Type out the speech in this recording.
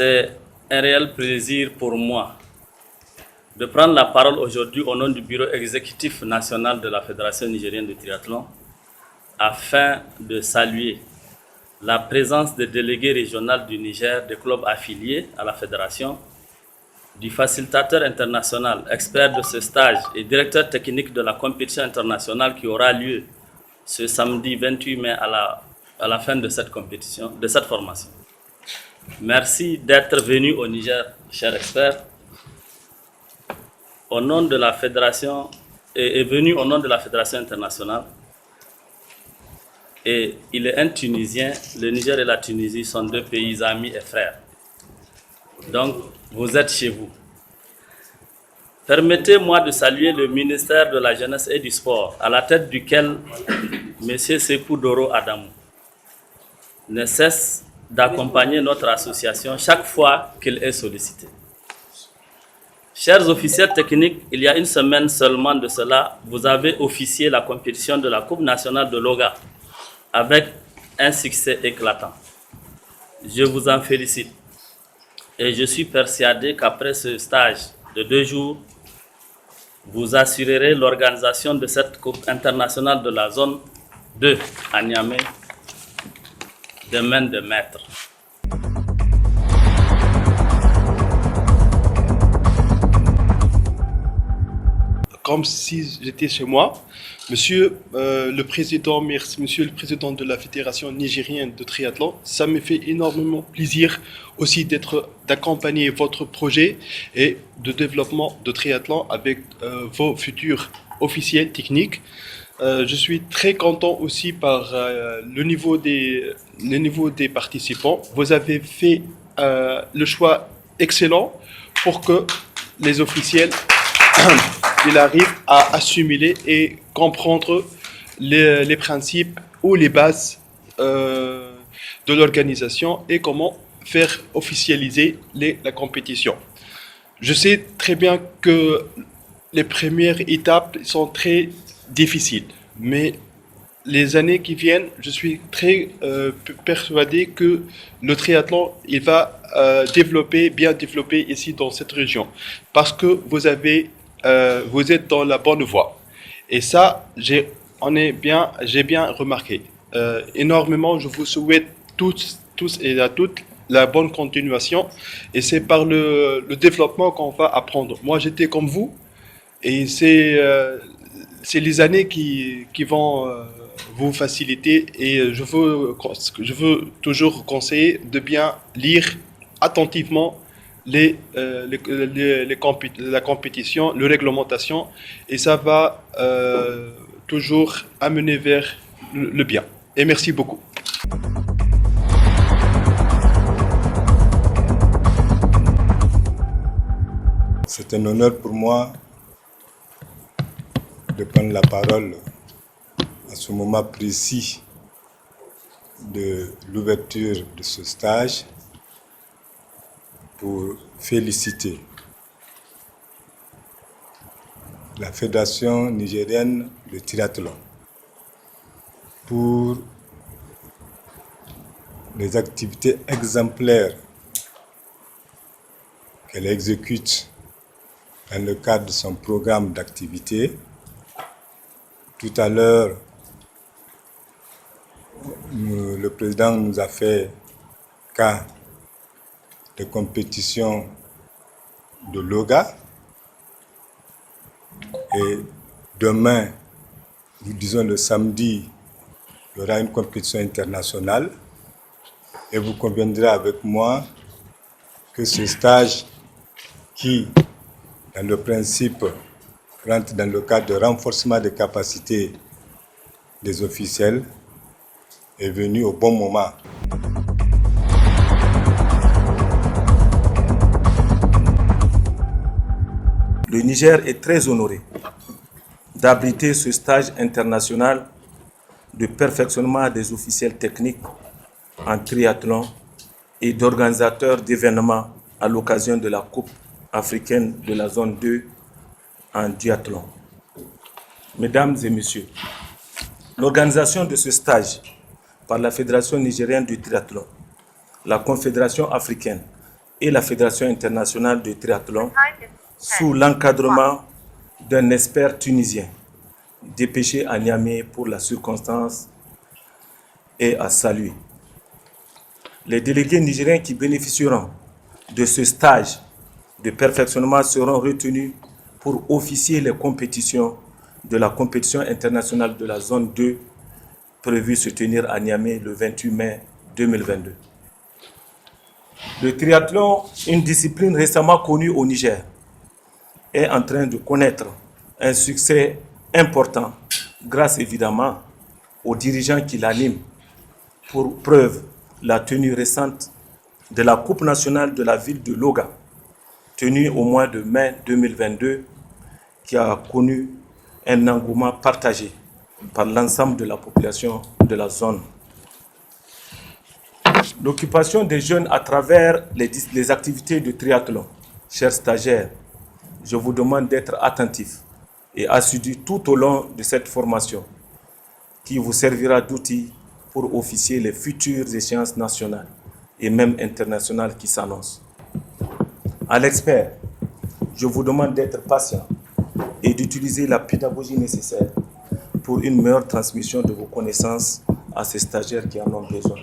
C'est un réel plaisir pour moi de prendre la parole aujourd'hui au nom du bureau exécutif national de la Fédération nigérienne de triathlon afin de saluer la présence des délégués régionaux du Niger, des clubs affiliés à la fédération, du facilitateur international, expert de ce stage et directeur technique de la compétition internationale qui aura lieu ce samedi 28 mai à la fin de cette compétition, de cette formation. Merci d'être venu au Niger, chers experts. Au nom de la fédération, est venu au nom de la fédération internationale. Et il est un Tunisien. Le Niger et la Tunisie sont deux pays amis et frères. Donc, vous êtes chez vous. Permettez-moi de saluer le ministère de la Jeunesse et du Sport, à la tête duquel M. Sekou Doro Adamou ne cesse d'accompagner notre association chaque fois qu'il est sollicité. Chers officiels techniques, il y a une semaine seulement de cela, vous avez officié la compétition de la Coupe nationale de Loga avec un succès éclatant. Je vous en félicite et je suis persuadé qu'après ce stage de 2 jours, vous assurerez l'organisation de cette Coupe internationale de la zone 2 à Niamey de main de maître. Comme si j'étais chez moi. Monsieur le Président de la Fédération nigérienne de triathlon, ça me fait énormément plaisir aussi d'accompagner votre projet et de développement de triathlon avec vos futurs officiels techniques. Je suis très content aussi par le niveau des participants. Vous avez fait le choix excellent pour que les officiels il arrive à assimiler et comprendre les principes ou les bases de l'organisation et comment faire officialiser la compétition. Je sais très bien que les premières étapes sont très difficiles, mais les années qui viennent, je suis très persuadé que le triathlon il va bien développer ici dans cette région parce que vous êtes dans la bonne voie. Et ça, j'ai bien remarqué. Énormément, je vous souhaite tous et à toutes la bonne continuation. Et c'est par le développement qu'on va apprendre. Moi, j'étais comme vous. Et c'est les années qui vont vous faciliter. Et je veux toujours conseiller de bien lire attentivement la compétition, la réglementation, et ça va toujours amener vers le bien. Et merci beaucoup. C'est un honneur pour moi de prendre la parole à ce moment précis de l'ouverture de ce stage pour féliciter la Fédération nigérienne de triathlon pour les activités exemplaires qu'elle exécute dans le cadre de son programme d'activité. Tout à l'heure, le président nous a fait cas de compétition de Loga et demain, nous disons le samedi, il y aura une compétition internationale et vous conviendrez avec moi que ce stage qui, dans le principe, rentre dans le cadre de renforcement des capacités des officiels est venu au bon moment. Le Niger est très honoré d'abriter ce stage international de perfectionnement des officiels techniques en triathlon et d'organisateurs d'événements à l'occasion de la Coupe africaine de la zone 2 en duathlon. Mesdames et messieurs, l'organisation de ce stage par la Fédération nigérienne du triathlon, la Confédération africaine et la Fédération internationale de triathlon sous l'encadrement d'un expert tunisien dépêché à Niamey pour la circonstance et à saluer. Les délégués nigériens qui bénéficieront de ce stage de perfectionnement seront retenus pour officier les compétitions de la compétition internationale de la zone 2 prévue se tenir à Niamey le 28 mai 2022. Le triathlon, une discipline récemment connue au Niger, est en train de connaître un succès important grâce évidemment aux dirigeants qui l'animent. Pour preuve, la tenue récente de la Coupe nationale de la ville de Loga, tenue au mois de mai 2022, qui a connu un engouement partagé par l'ensemble de la population de la zone. L'occupation des jeunes à travers les activités de triathlon. Chers stagiaires, je vous demande d'être attentifs et assidus tout au long de cette formation qui vous servira d'outil pour officier les futures échéances nationales et même internationales qui s'annoncent. À l'expert, je vous demande d'être patient et d'utiliser la pédagogie nécessaire pour une meilleure transmission de vos connaissances à ces stagiaires qui en ont besoin.